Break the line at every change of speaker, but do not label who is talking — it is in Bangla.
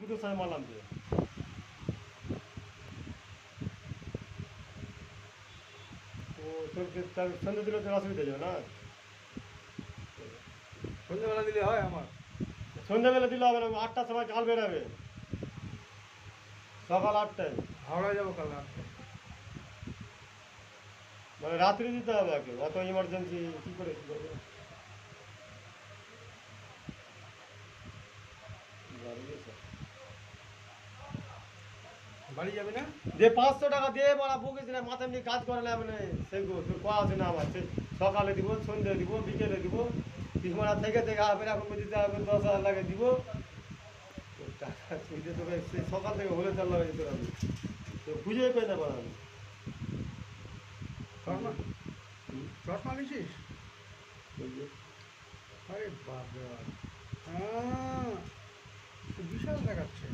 দুটোর সময় মারলাম যে। ও তোর সন্ধ্যে দিলে তোর অসুবিধা হয়ে যাবে না?
সন্ধ্যেবেলা দিলে হয় আমার।
সন্ধ্যাবেলা দিলে হবে না, 8টার সময় কাল বেরাবে, সকাল 8টায়।
হাওড়ায় যাবো কাল রাত।
মানে রাত্রি দিতে হবে ওকে, অত ইমার্জেন্সি কী করে কী করবে?
বাড়ি যাবে না?
যে 500 টাকা দিয়ে বলা বকিস না, মাথা এমনি কাজ করে না মানে সেগুলো তোর কোয়া আছে না আমার, সেই সকালে দিব, সন্ধ্যে দিব, বিকেলে দিব, তিনবেলা থেকে থেকে আবার এখন দিতে হবে 10,000 লাগে দিব। তোর টাকা সুইতে তোকে সেই সকাল থেকে হলে চাল্লা হয়ে যেতে হবে, তো বুঝেই পাই না পারা আমি।
চশমা চশমা নিছিস? আরে বাপ রে বাপ, বিশাল দেখাচ্ছে।